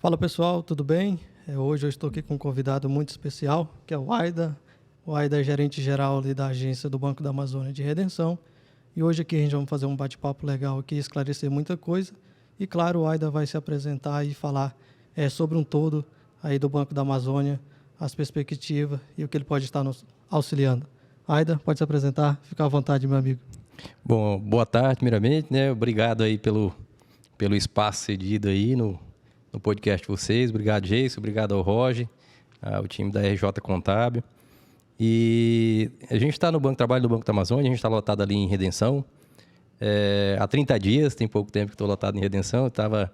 Fala pessoal, tudo bem? Hoje eu estou aqui com um convidado muito especial, que é o Aida. O Aida é gerente geral ali da agência do Banco da Amazônia de Redenção. E hoje aqui a gente vai fazer um bate-papo legal aqui, esclarecer muita coisa. E claro, o Aida vai se apresentar e falar sobre um todo aí do Banco da Amazônia, as perspectivas e o que ele pode estar nos auxiliando. Aida, pode se apresentar, fica à vontade, meu amigo. Bom, boa tarde, primeiramente, né? Obrigado aí pelo espaço cedido aí no podcast de vocês. Obrigado, Geiso. Obrigado ao Roger, ao time da RJ Contábil. E a gente está no trabalho do Banco da Amazônia, a gente está lotado ali em Redenção. Há 30 dias, tem pouco tempo que estou lotado em Redenção. Eu estava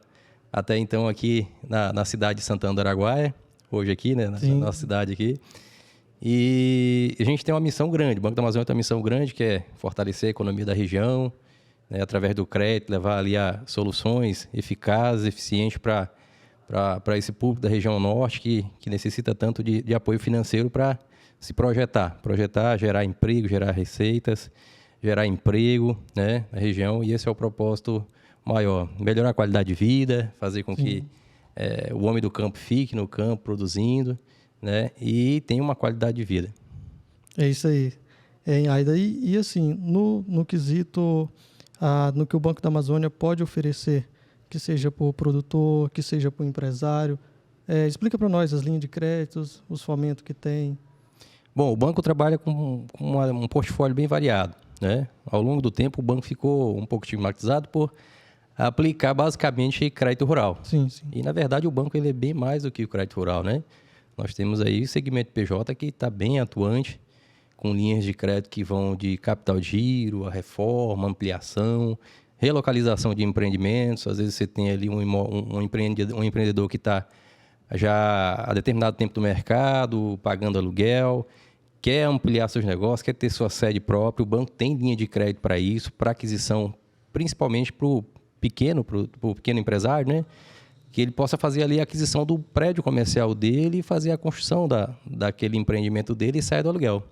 até então aqui na cidade de Santana do Araguaia, hoje aqui, né? Na nossa cidade aqui. E a gente tem uma missão grande, o Banco da Amazônia tem uma missão grande, que é fortalecer a economia da região, né, através do crédito, levar ali a soluções eficazes, eficientes para esse público da região norte, que necessita tanto de apoio financeiro para se projetar, gerar emprego, gerar receitas, gerar emprego, né, na região, e esse é o propósito maior. Melhorar a qualidade de vida, fazer com que o homem do campo fique no campo produzindo, né, e tenha uma qualidade de vida. É isso aí. Aida, e assim, no quesito, no que o Banco da Amazônia pode oferecer, que seja para o produtor, que seja para o empresário, explica para nós as linhas de créditos, os fomentos que tem. Bom, o banco trabalha com um portfólio bem variado, né? Ao longo do tempo, o banco ficou um pouco estigmatizado por aplicar basicamente crédito rural. Sim. E, na verdade, o banco ele é bem mais do que o crédito rural, né? Nós temos aí o segmento PJ que está bem atuante, com linhas de crédito que vão de capital de giro, a reforma, ampliação, relocalização de empreendimentos. Às vezes você tem ali um empreendedor que está já há determinado tempo no mercado, pagando aluguel, quer ampliar seus negócios, quer ter sua sede própria. O banco tem linha de crédito para isso, para aquisição, principalmente para o pequeno empresário, né? Que ele possa fazer ali a aquisição do prédio comercial dele e fazer a construção daquele empreendimento dele e sair do aluguel,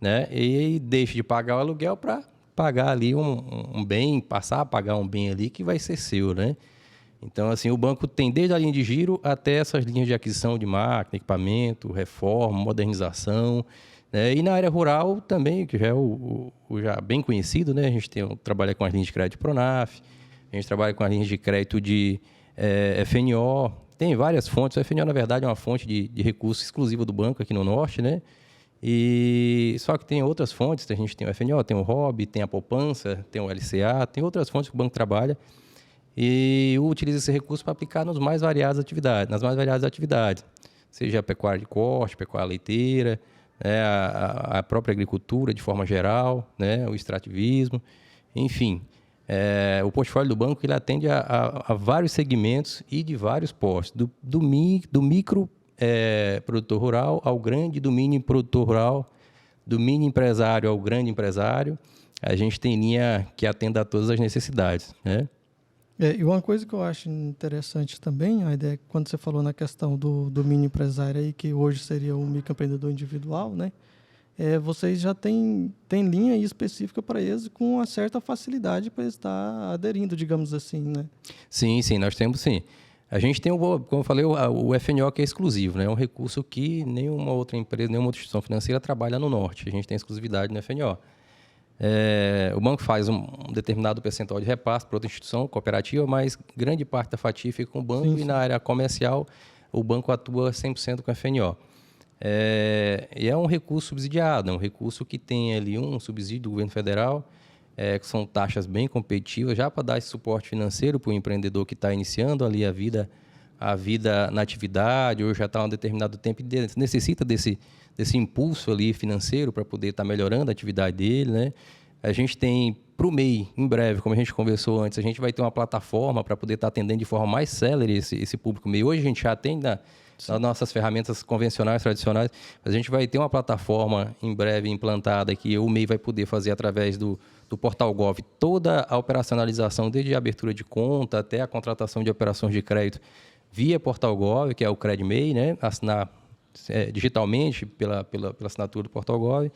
né? E deixe de pagar o aluguel para pagar ali um bem, passar a pagar um bem ali que vai ser seu, né? Então, assim, o banco tem desde a linha de giro até essas linhas de aquisição de máquina, equipamento, reforma, modernização, né? E na área rural também, que já é o já bem conhecido, né? A gente trabalha com as linhas de crédito Pronaf, a gente trabalha com as linhas de crédito de FNO, tem várias fontes. O FNO, na verdade, é uma fonte de recurso exclusiva do banco aqui no Norte, né? E só que tem outras fontes, a gente tem o FNO, tem o ROB, tem a poupança, tem o LCA, tem outras fontes que o banco trabalha e utiliza esse recurso para aplicar nas mais variadas atividades, seja a pecuária de corte, pecuária leiteira, né, a própria agricultura de forma geral, né, o extrativismo, enfim. O portfólio do banco ele atende a vários segmentos e de vários portos, do micro produtor rural ao grande, do mini produtor rural, do mini empresário ao grande empresário. A gente tem linha que atenda a todas as necessidades, né? E uma coisa que eu acho interessante também, a ideia, quando você falou na questão do mini empresário aí, que hoje seria o microempreendedor individual, né? Vocês já têm linha aí específica para eles com uma certa facilidade para eles estar aderindo, digamos assim, né? Sim, nós temos sim. A gente tem, como eu falei, o FNO que é exclusivo, né? É um recurso que nenhuma outra empresa, nenhuma outra instituição financeira trabalha no Norte. A gente tem exclusividade no FNO. O banco faz um determinado percentual de repasse para outra instituição cooperativa, mas grande parte da fatia fica com o banco. Sim. E na área comercial o banco atua 100% com o FNO. E é um recurso subsidiado, é um recurso que tem ali um subsídio do governo federal, que são taxas bem competitivas, já para dar esse suporte financeiro para o empreendedor que está iniciando ali a vida na atividade, ou já está há um determinado tempo e necessita desse impulso ali financeiro para poder estar melhorando a atividade dele, né? A gente tem para o MEI, em breve, como a gente conversou antes, a gente vai ter uma plataforma para poder estar atendendo de forma mais célere esse público MEI. Hoje a gente já atende nas nossas ferramentas convencionais, tradicionais, mas a gente vai ter uma plataforma em breve implantada que o MEI vai poder fazer através do Portal Gov toda a operacionalização, desde a abertura de conta até a contratação de operações de crédito via Portal Gov, que é o CredMEI, né? Assinar digitalmente pela assinatura do Portal Gov,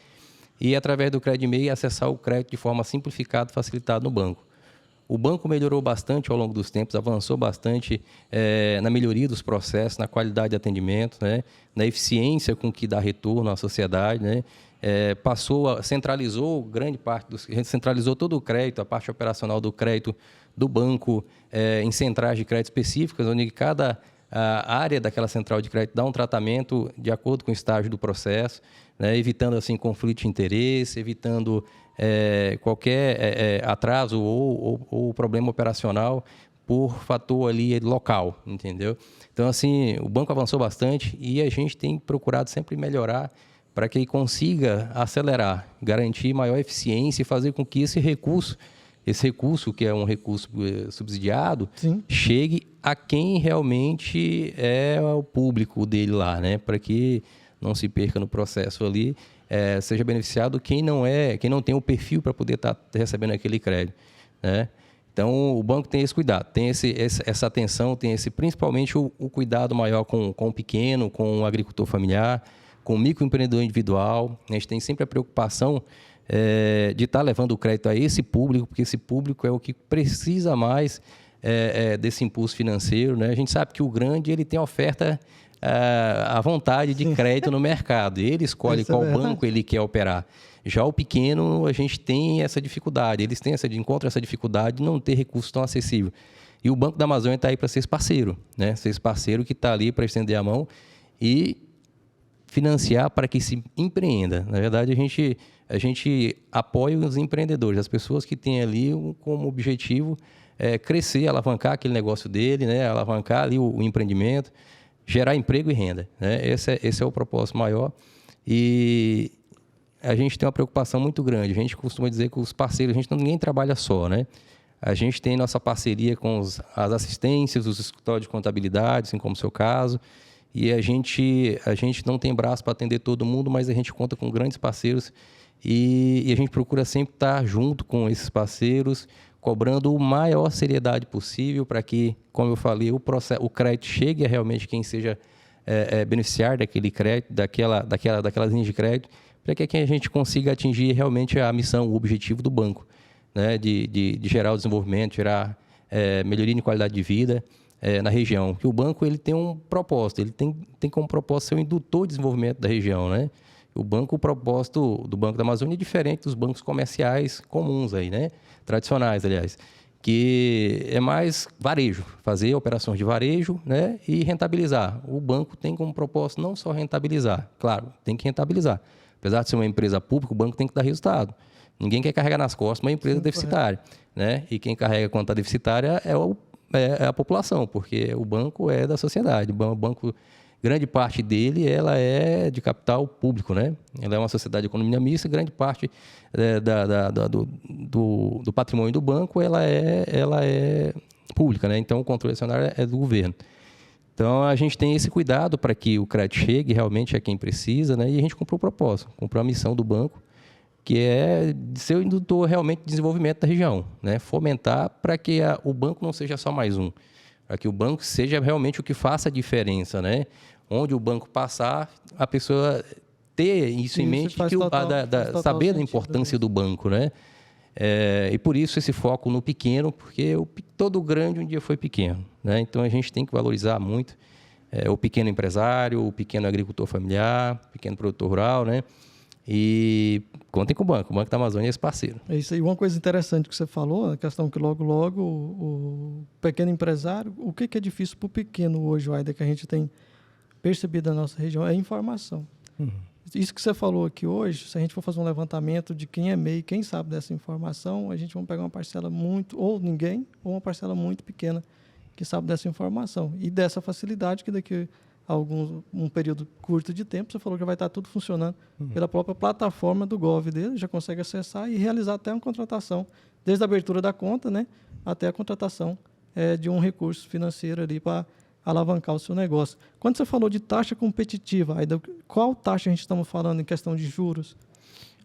e através do CredMEI acessar o crédito de forma simplificada e facilitada no banco. O banco melhorou bastante ao longo dos tempos, avançou bastante na melhoria dos processos, na qualidade de atendimento, né? Na eficiência com que dá retorno à sociedade, né? Centralizou grande parte centralizou todo o crédito, a parte operacional do crédito do banco em centrais de crédito específicas, onde cada área daquela central de crédito dá um tratamento de acordo com o estágio do processo, né? Evitando assim conflito de interesse, evitando qualquer atraso ou problema operacional por fator ali local, entendeu? Então, assim, o banco avançou bastante e a gente tem procurado sempre melhorar para que ele consiga acelerar, garantir maior eficiência e fazer com que esse recurso, que é um recurso subsidiado, Sim. chegue a quem realmente é o público dele lá, né? Para que não se perca no processo ali, seja beneficiado quem não tem o perfil para poder estar recebendo aquele crédito, né? Então, o banco tem esse cuidado, tem essa atenção, tem principalmente o cuidado maior com o pequeno, com o agricultor familiar, com o microempreendedor individual. A gente tem sempre a preocupação de estar levando o crédito a esse público, porque esse público é o que precisa mais desse impulso financeiro, né? A gente sabe que o grande ele tem oferta à vontade de crédito no mercado. Ele escolhe qual banco ele quer operar. Já o pequeno, a gente tem essa dificuldade. Eles encontram essa dificuldade de não ter recurso tão acessível. E o Banco da Amazônia está aí para ser esse parceiro, né? Ser esse parceiro que está ali para estender a mão e financiar para que se empreenda. Na verdade, a gente apoia os empreendedores, as pessoas que têm ali como objetivo crescer, alavancar aquele negócio dele, né? Alavancar ali o empreendimento, gerar emprego e renda, né? Esse é o propósito maior. E a gente tem uma preocupação muito grande. A gente costuma dizer que os parceiros, ninguém trabalha só, né? A gente tem nossa parceria com as assistências, os escritórios de contabilidade, assim como o seu caso. E a gente não tem braço para atender todo mundo, mas a gente conta com grandes parceiros e a gente procura sempre estar junto com esses parceiros, cobrando a maior seriedade possível para que, como eu falei, o crédito chegue a realmente quem seja beneficiário daquele crédito, daquelas linhas de crédito, para que a gente consiga atingir realmente a missão, o objetivo do banco, né? De gerar o desenvolvimento, gerar melhoria de qualidade de vida na região. Que o banco ele tem um propósito, ele tem como propósito ser um indutor de desenvolvimento da região, né? O propósito do Banco da Amazônia é diferente dos bancos comerciais comuns aí, né? Tradicionais, aliás, que é mais varejo, fazer operações de varejo, né? E rentabilizar. O banco tem como propósito não só rentabilizar, claro, tem que rentabilizar. Apesar de ser uma empresa pública, o banco tem que dar resultado. Ninguém quer carregar nas costas uma empresa deficitária, né? E quem carrega quando está deficitária é a população, porque o banco é da sociedade. O banco, grande parte dele, ela é de capital público, né? Ela é uma sociedade de economia mista, grande parte do patrimônio do banco, ela é pública, né? Então, o controle acionário é do governo. Então, a gente tem esse cuidado para que o crédito chegue realmente a quem precisa, né? E a gente cumpriu o propósito, cumpriu a missão do banco, que é ser o indutor realmente de desenvolvimento da região, né? Fomentar para que o banco não seja só mais um, para que o banco seja realmente o que faça a diferença, né? Onde o banco passar, a pessoa ter isso em mente, saber da importância do banco, né? E por isso esse foco no pequeno, porque todo grande um dia foi pequeno, né? Então a gente tem que valorizar muito o pequeno empresário, o pequeno agricultor familiar, o pequeno produtor rural, né? E contem com o Banco da Amazônia é esse parceiro. É isso aí. Uma coisa interessante que você falou, a questão que logo o pequeno empresário, o que é difícil para o pequeno hoje, Waida, que a gente tem percebido na nossa região, é a informação. Isso que você falou aqui hoje, se a gente for fazer um levantamento de quem é MEI, quem sabe dessa informação, a gente vai pegar uma parcela ou ninguém, ou uma parcela muito pequena que sabe dessa informação. E dessa facilidade que daqui a um período curto de tempo, você falou que vai estar tudo funcionando pela própria plataforma do Gov dele, já consegue acessar e realizar até uma contratação, desde a abertura da conta, né, até a contratação de um recurso financeiro ali para alavancar o seu negócio. Quando você falou de taxa competitiva, Aida, qual taxa a gente estamos falando em questão de juros?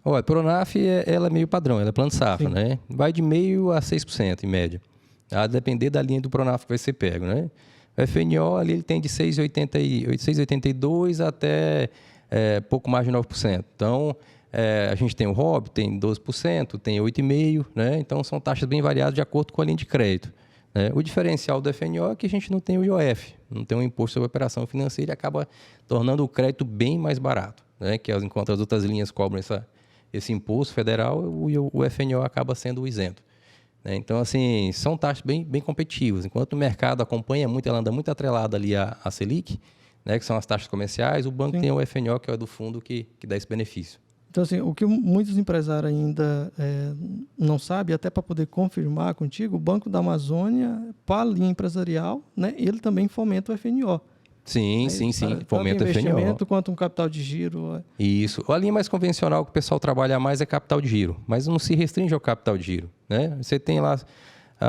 Olha, a Pronaf ela é meio padrão, ela é plano safra, né? Vai de 0,5% a 6% em média, a depender da linha do Pronaf que vai ser pego, né? O FNO ali ele tem de 6,82 até pouco mais de 9%. Então, A gente tem o ROB, tem 12%, tem 8,5%, né? Então, são taxas bem variadas de acordo com a linha de crédito. Né? O diferencial do FNO é que a gente não tem o IOF, não tem um imposto sobre operação financeira e acaba tornando o crédito bem mais barato. Né? Enquanto as outras linhas cobram esse imposto federal, o FNO acaba sendo isento. Né? Então, assim, são taxas bem competitivas. Enquanto o mercado acompanha muito, ela anda muito atrelada ali à Selic, né? Que são as taxas comerciais, o banco tem o FNO, que é o do fundo, que dá esse benefício. Então, assim, o que muitos empresários ainda não sabem, até para poder confirmar contigo, o Banco da Amazônia, para a linha empresarial, né, ele também fomenta o FNO. Sim. Fomenta o FNO. Investimento quanto um capital de giro. Isso. A linha mais convencional que o pessoal trabalha mais é capital de giro, mas não se restringe ao capital de giro. Né? Você tem lá,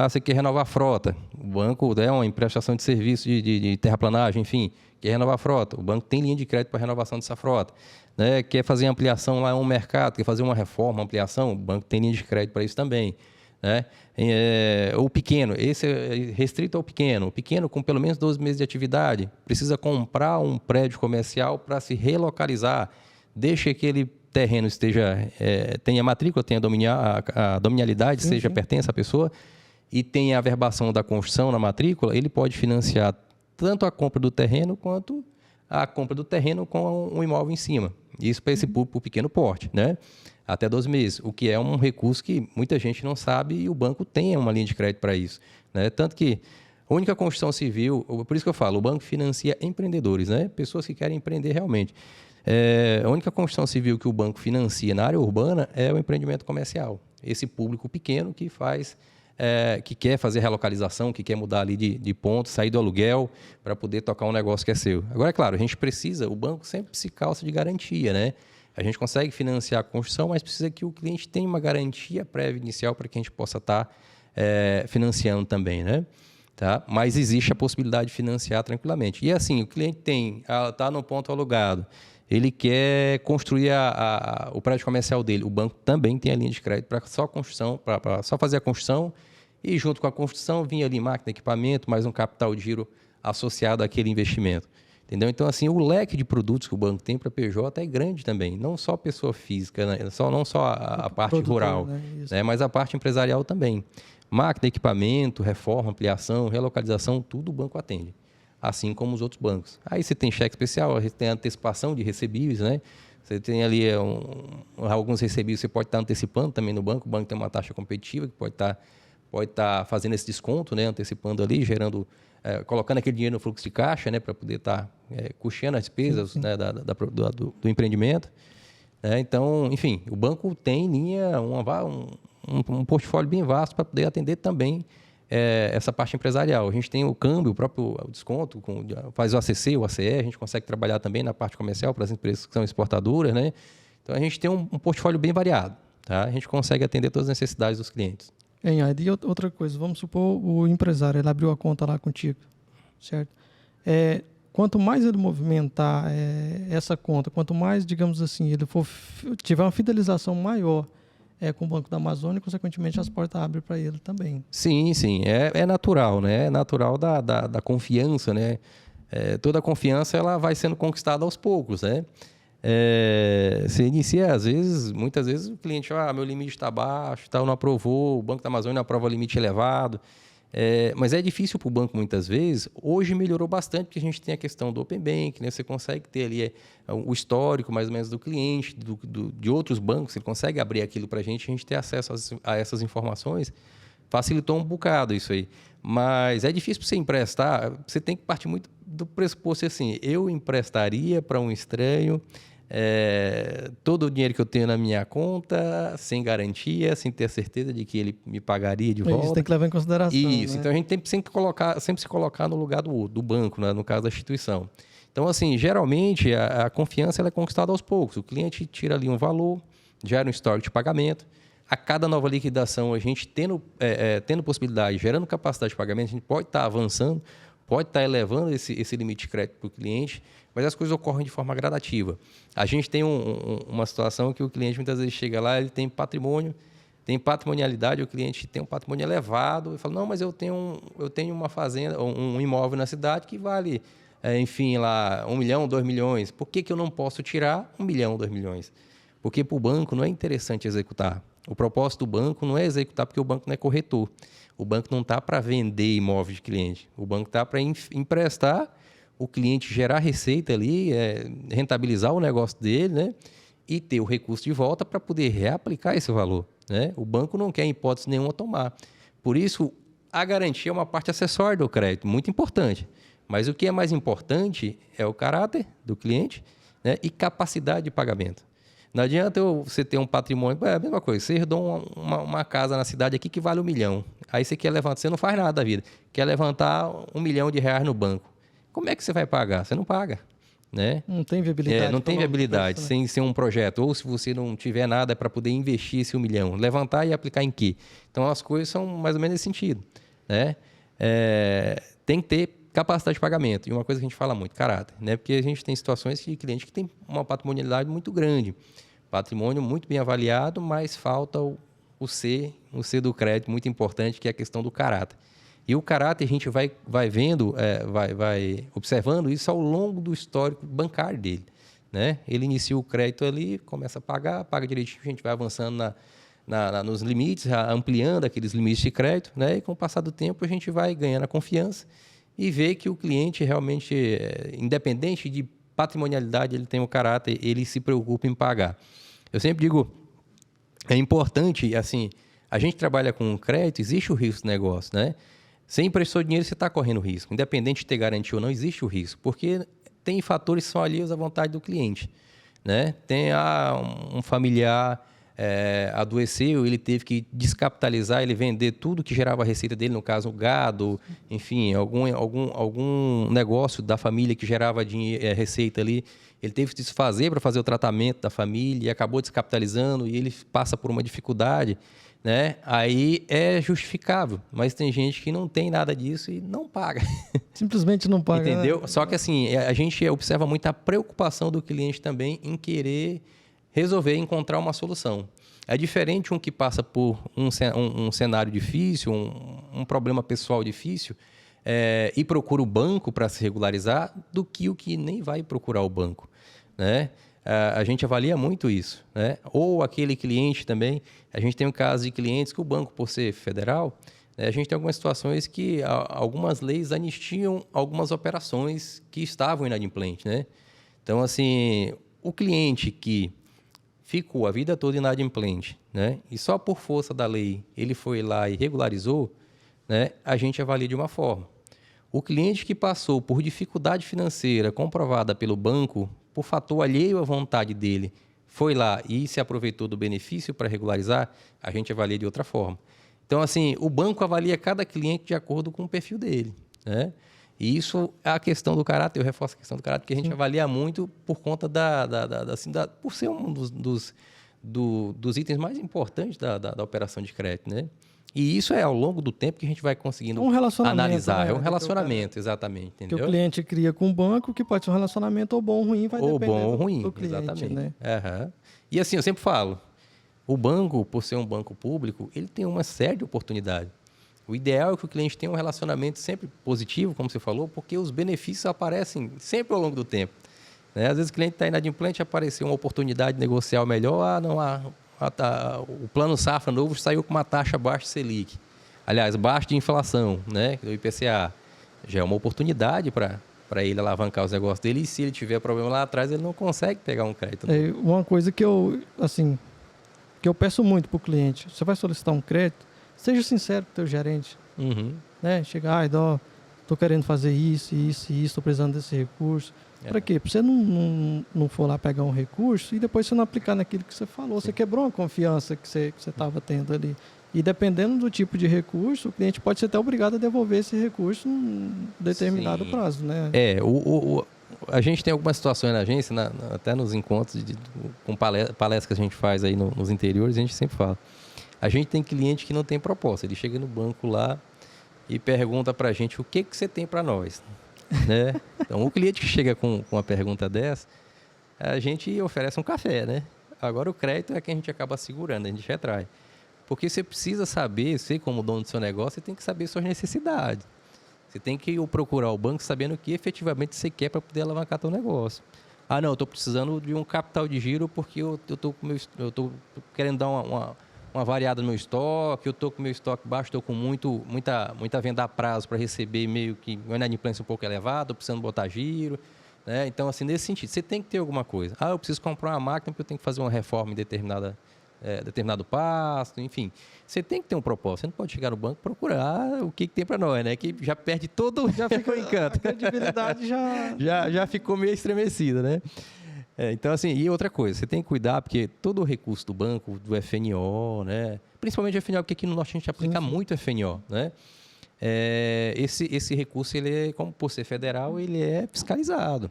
você quer renovar a frota, o banco é uma prestação de serviço de terraplanagem, enfim, quer renovar a frota, o banco tem linha de crédito para renovação dessa frota. Né? Quer fazer ampliação lá em um mercado, quer fazer uma reforma, ampliação, o banco tem linha de crédito para isso também. Né? O pequeno, esse é restrito ao pequeno. O pequeno, com pelo menos 12 meses de atividade, precisa comprar um prédio comercial para se relocalizar. Deixa que aquele terreno tenha matrícula, tenha a dominialidade, seja pertença à pessoa, e tenha a averbação da construção na matrícula, ele pode financiar tanto a compra do terreno quanto a compra do terreno com um imóvel em cima. Isso para esse público pequeno porte, né? Até 12 meses, o que é um recurso que muita gente não sabe e o banco tem uma linha de crédito para isso. Né? Tanto que a única construção civil, por isso que eu falo, o banco financia empreendedores, né? Pessoas que querem empreender realmente. A única construção civil que o banco financia na área urbana é o empreendimento comercial. Esse público pequeno que que quer fazer relocalização, que quer mudar ali de ponto, sair do aluguel para poder tocar um negócio que é seu. Agora, é claro, a gente precisa, o banco sempre se calça de garantia, né? A gente consegue financiar a construção, mas precisa que o cliente tenha uma garantia prévia inicial para que a gente possa estar financiando também, né? Tá? Mas existe a possibilidade de financiar tranquilamente. E assim, o cliente está no ponto alugado, ele quer construir o prédio comercial dele, o banco também tem a linha de crédito para só fazer a construção e junto com a construção vinha ali máquina, equipamento, mais um capital de giro associado àquele investimento. Entendeu? Então, assim, o leque de produtos que o banco tem para PJ é grande também. Não só pessoa física, né? Não só a parte produtor, rural, né? Mas a parte empresarial também. Máquina, equipamento, reforma, ampliação, relocalização, tudo o banco atende. Assim como os outros bancos. Aí você tem cheque especial, tem antecipação de recebíveis, né? Você tem ali alguns recebíveis, você pode estar antecipando também no banco. O banco tem uma taxa competitiva que pode estar fazendo esse desconto, né? Antecipando ali, colocando aquele dinheiro no fluxo de caixa, né, para poder estar custeando as despesas, né, do empreendimento. Então, enfim, o banco tem um portfólio bem vasto para poder atender também essa parte empresarial. A gente tem o câmbio, o próprio desconto, faz o ACC, o ACE, a gente consegue trabalhar também na parte comercial para as empresas que são exportadoras. Né? Então, a gente tem um portfólio bem variado. Tá? A gente consegue atender todas as necessidades dos clientes. E outra coisa, vamos supor o empresário, ele abriu a conta lá contigo, certo? Quanto mais ele movimentar essa conta, quanto mais, digamos assim, ele tiver uma fidelização maior com o Banco da Amazônia, consequentemente as portas abrem para ele também. Sim, é natural, né? É natural da confiança, né? Toda a confiança ela vai sendo conquistada aos poucos, né? Você inicia, muitas vezes o cliente, meu limite está baixo, não aprovou, o Banco da Amazônia não aprova limite elevado, mas é difícil para o banco muitas vezes. Hoje melhorou bastante porque a gente tem a questão do Open Bank, né? Você consegue ter ali o histórico mais ou menos do cliente, de outros bancos, você consegue abrir aquilo para a gente ter acesso a essas informações, facilitou um bocado isso aí. Mas é difícil para você emprestar, você tem que partir muito do pressuposto assim, eu emprestaria para um estranho todo o dinheiro que eu tenho na minha conta, sem garantia, sem ter a certeza de que ele me pagaria de volta. Isso tem que levar em consideração. Isso, né? Então a gente tem que sempre se colocar no lugar do banco, né? No caso da instituição. Então, assim, geralmente a confiança ela é conquistada aos poucos. O cliente tira ali um valor, gera um histórico de pagamento. A cada nova liquidação, a gente tendo possibilidade, gerando capacidade de pagamento, a gente pode estar avançando, pode estar elevando esse limite de crédito para o cliente, mas as coisas ocorrem de forma gradativa. A gente tem uma situação que o cliente muitas vezes chega lá, ele tem patrimônio, tem patrimonialidade, o cliente tem um patrimônio elevado e fala, não, mas eu tenho uma fazenda, um imóvel na cidade que vale, enfim, lá 1 milhão, 2 milhões. Por que eu não posso tirar 1 milhão, 2 milhões? Porque para o banco não é interessante executar. O propósito do banco não é executar porque o banco não é corretor. O banco não está para vender imóvel de cliente. O banco está para emprestar, o cliente gerar receita ali, rentabilizar o negócio dele, né? E ter o recurso de volta para poder reaplicar esse valor, né? O banco não quer, em hipótese nenhuma, tomar. Por isso, a garantia é uma parte acessória do crédito, muito importante. Mas o que é mais importante é o caráter do cliente, né? E capacidade de pagamento. Não adianta você ter um patrimônio... É a mesma coisa. Você herdou uma casa na cidade aqui que vale 1 milhão. Aí você quer levantar... Você não faz nada da vida. Quer levantar R$ 1 milhão no banco. Como é que você vai pagar? Você não paga, né? Não tem viabilidade. Não tem viabilidade sem ser um projeto. Ou se você não tiver nada para poder investir esse 1 milhão. Levantar e aplicar em quê? Então, as coisas são mais ou menos nesse sentido, né? Tem que ter capacidade de pagamento. E uma coisa que a gente fala muito, caráter, né? Porque a gente tem situações de cliente que tem uma patrimonialidade muito grande, patrimônio muito bem avaliado, mas falta o C do crédito, muito importante, que é a questão do caráter. E o caráter a gente vai vendo, vai observando isso ao longo do histórico bancário dele, né? Ele inicia o crédito ali, começa a pagar, paga direitinho, a gente vai avançando nos limites, ampliando aqueles limites de crédito, né? E com o passar do tempo a gente vai ganhando a confiança e ver que o cliente realmente, independente de patrimonialidade, ele tem o caráter, ele se preocupa em pagar. Eu sempre digo, é importante, assim, a gente trabalha com crédito, existe o risco do negócio, né? Você emprestou dinheiro, você está correndo risco. Independente de ter garantia ou não, existe o risco, porque tem fatores que são alheios à vontade do cliente, né? Tem um familiar... adoeceu, ele teve que descapitalizar, ele vender tudo que gerava a receita dele, no caso o gado, enfim, algum negócio da família que gerava receita ali, ele teve que se desfazer para fazer o tratamento da família e acabou descapitalizando e ele passa por uma dificuldade, né? Aí é justificável, mas tem gente que não tem nada disso e não paga. Simplesmente não paga. Entendeu? Só que assim, a gente observa muito a preocupação do cliente também em querer resolver, encontrar uma solução. É diferente um que passa por um cenário difícil, um problema pessoal difícil, e procura o banco para se regularizar, do que o que nem vai procurar o banco, né? A gente avalia muito isso, né? Ou aquele cliente também, a gente tem um caso de clientes que o banco, por ser federal, né, a gente tem algumas situações que algumas leis anistiam algumas operações que estavam inadimplentes, né? Então, assim, o cliente que ficou a vida toda inadimplente, né? E só por força da lei ele foi lá e regularizou, né? A gente avalia de uma forma. O cliente que passou por dificuldade financeira comprovada pelo banco, por fator alheio à vontade dele, foi lá e se aproveitou do benefício para regularizar, a gente avalia de outra forma. Então, assim, o banco avalia cada cliente de acordo com o perfil dele, né? E isso é a questão do caráter, eu reforço a questão do caráter, porque a gente avalia muito por conta por ser um dos itens mais importantes da operação de crédito, né? E isso é ao longo do tempo que a gente vai conseguindo analisar. Né? É um relacionamento, exatamente, entendeu? Que o cliente cria com o banco, que pode ser um relacionamento ou bom ou ruim, vai depender bom ou ruim, do cliente, exatamente. Né? Uhum. E assim, eu sempre falo, o banco, por ser um banco público, ele tem uma série de oportunidades. O ideal é que o cliente tenha um relacionamento sempre positivo, como você falou, porque os benefícios aparecem sempre ao longo do tempo, né? Às vezes o cliente está inadimplente, apareceu uma oportunidade de negociar melhor, o plano safra novo saiu com uma taxa baixa de Selic. Aliás, baixa de inflação, né? Do IPCA. Já é uma oportunidade para ele alavancar os negócios dele, e se ele tiver problema lá atrás, ele não consegue pegar um crédito. Uma coisa que eu peço muito para o cliente, você vai solicitar um crédito, seja sincero com o teu gerente. Uhum. Né? Chega, estou querendo fazer isso, estou precisando desse recurso. Para quê? Para você não for lá pegar um recurso e depois você não aplicar naquilo que você falou. Sim. Você quebrou uma confiança que você estava tendo ali. E dependendo do tipo de recurso, o cliente pode ser até obrigado a devolver esse recurso em determinado Sim. prazo, né? A gente tem algumas situações na agência, até nos encontros, com palestras que a gente faz aí nos interiores, a gente sempre fala. A gente tem cliente que não tem proposta. Ele chega no banco lá e pergunta para a gente o que você tem para nós, né? Então, o cliente que chega com uma pergunta dessa, a gente oferece um café, né? Agora, o crédito é que a gente acaba segurando, a gente retrai. Porque você precisa saber, você como dono do seu negócio, você tem que saber suas necessidades. Você tem que procurar o banco sabendo o que efetivamente você quer para poder alavancar seu negócio. Ah, não, eu estou precisando de um capital de giro porque eu estou querendo dar uma variada no meu estoque, eu estou com o meu estoque baixo, estou com muita venda a prazo para receber meio que uma inadimplência um pouco elevada, estou precisando botar giro. Né? Então, assim, nesse sentido, você tem que ter alguma coisa. Ah, eu preciso comprar uma máquina porque eu tenho que fazer uma reforma em determinado passo, enfim. Você tem que ter um propósito. Você não pode chegar no banco e procurar o que tem para nós, né? Que já perde todo Já fica o encanto. A credibilidade Já ficou meio estremecida, né? Então, assim, e outra coisa, você tem que cuidar, porque todo o recurso do banco, do FNO, né? Principalmente o FNO, porque aqui no Norte a gente aplica muito FNO, né? Esse recurso, ele é, como por ser federal, ele é fiscalizado,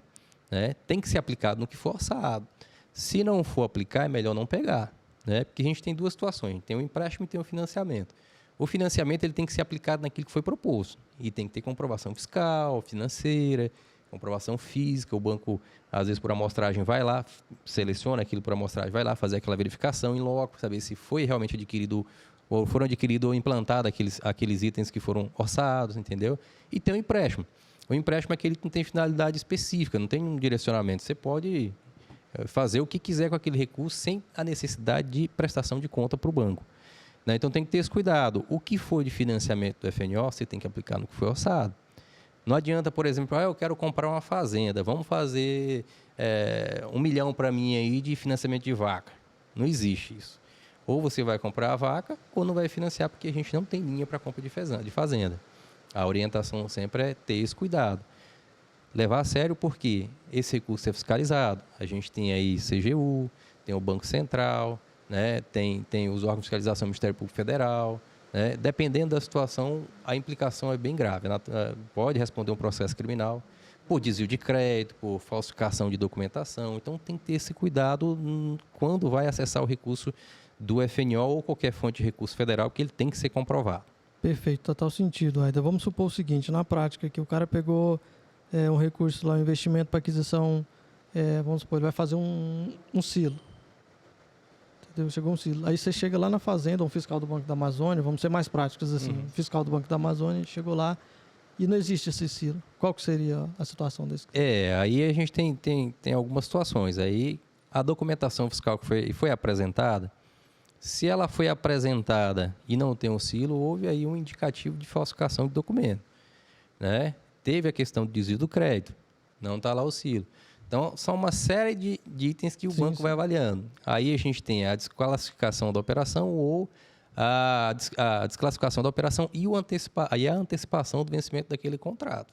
né? Tem que ser aplicado no que for orçado. Se não for aplicar, é melhor não pegar, né? Porque a gente tem duas situações, tem o empréstimo e tem o financiamento. O financiamento ele tem que ser aplicado naquilo que foi proposto e tem que ter comprovação fiscal, financeira, comprovação física. O banco, às vezes, por amostragem, vai lá, seleciona aquilo por amostragem, vai lá fazer aquela verificação em loco, para saber se foi realmente adquirido ou foram adquiridos ou implantados aqueles itens que foram orçados, entendeu? E tem o empréstimo. O empréstimo é aquele que não tem finalidade específica, não tem um direcionamento. Você pode fazer o que quiser com aquele recurso sem a necessidade de prestação de conta para o banco. Né? Então, tem que ter esse cuidado. O que for de financiamento do FNO, você tem que aplicar no que foi orçado. Não adianta, por exemplo, eu quero comprar uma fazenda, vamos fazer 1 milhão para mim aí de financiamento de vaca. Não existe isso. Ou você vai comprar a vaca ou não vai financiar, porque a gente não tem linha para compra de fazenda. A orientação sempre é ter esse cuidado. Levar a sério porque esse recurso é fiscalizado. A gente tem aí CGU, tem o Banco Central, né? tem os órgãos de fiscalização do Ministério Público Federal. Né? Dependendo da situação, a implicação é bem grave. Pode responder um processo criminal por desvio de crédito, por falsificação de documentação. Então, tem que ter esse cuidado quando vai acessar o recurso do FNO ou qualquer fonte de recurso federal, que ele tem que ser comprovado. Perfeito, total sentido, Aida. Vamos supor o seguinte, na prática, que o cara pegou um recurso lá, um investimento para aquisição, vamos supor, ele vai fazer um silo. Entendeu? Chegou um silo. Aí você chega lá na fazenda, um fiscal do Banco da Amazônia, vamos ser mais práticos assim, um fiscal do Banco da Amazônia chegou lá e não existe esse silo. Qual que seria a situação desse? Aí a gente tem algumas situações. Aí a documentação fiscal que foi apresentada, se ela foi apresentada e não tem um silo, houve aí um indicativo de falsificação de documento. Né? Teve a questão do desvio do crédito, não está lá o silo. Então, são uma série de itens que o banco vai avaliando. Aí a gente tem a desclassificação da operação ou a desclassificação da operação e a antecipação do vencimento daquele contrato.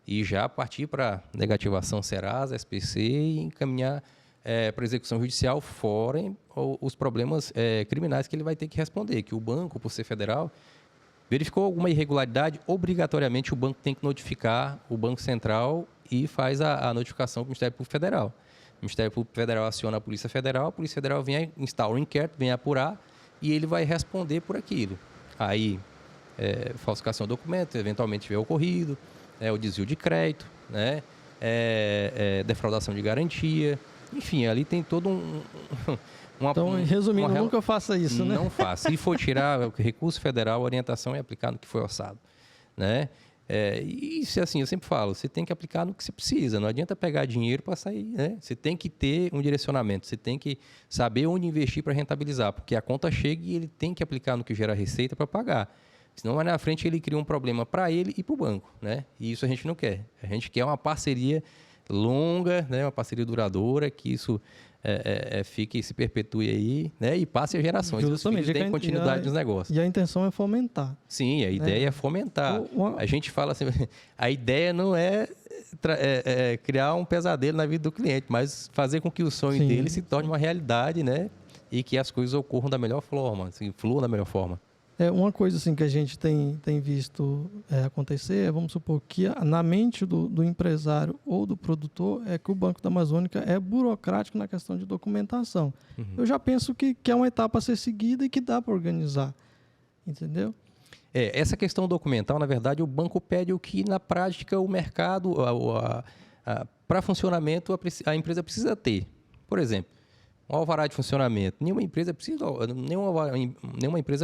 E já partir para negativação Serasa, SPC e encaminhar para execução judicial, fora os problemas criminais que ele vai ter que responder, que o banco, por ser federal, verificou alguma irregularidade, obrigatoriamente o banco tem que notificar o Banco Central e faz a notificação para o Ministério Público Federal. O Ministério Público Federal aciona a Polícia Federal vem instaura um inquérito, vem apurar e ele vai responder por aquilo. Aí, falsificação de documento, eventualmente tiver ocorrido, o desvio de crédito, né? Defraudação de garantia, enfim, ali tem todo Então, resumindo, nunca faça isso, né? Não faça. Se for tirar o recurso federal, a orientação é aplicar no que foi orçado. Né? E assim, eu sempre falo, você tem que aplicar no que você precisa. Não adianta pegar dinheiro para sair. Né? Você tem que ter um direcionamento. Você tem que saber onde investir para rentabilizar. Porque a conta chega e ele tem que aplicar no que gera receita para pagar. Senão, mais na frente, ele cria um problema para ele e para o banco. Né? E isso a gente não quer. A gente quer uma parceria longa, né? Uma parceria duradoura, que isso fique e se perpetue aí, né? E passe a gerações. Justamente, os filhos deem continuidade nos negócios. E a intenção é fomentar. Sim, a ideia é fomentar. A gente fala assim, a ideia não é criar um pesadelo na vida do cliente, mas fazer com que o sonho dele se torne uma realidade, né? E que as coisas ocorram da melhor forma, assim, fluam da melhor forma. Uma coisa assim que a gente tem visto acontecer, vamos supor que na mente do empresário ou do produtor é que o Banco da Amazônica é burocrático na questão de documentação. Uhum. Eu já penso que é uma etapa a ser seguida e que dá para organizar, entendeu? Essa questão documental, na verdade, o banco pede o que na prática o mercado, para funcionamento, a empresa precisa ter. Por exemplo, um alvará de funcionamento. Nenhuma empresa